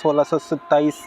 1627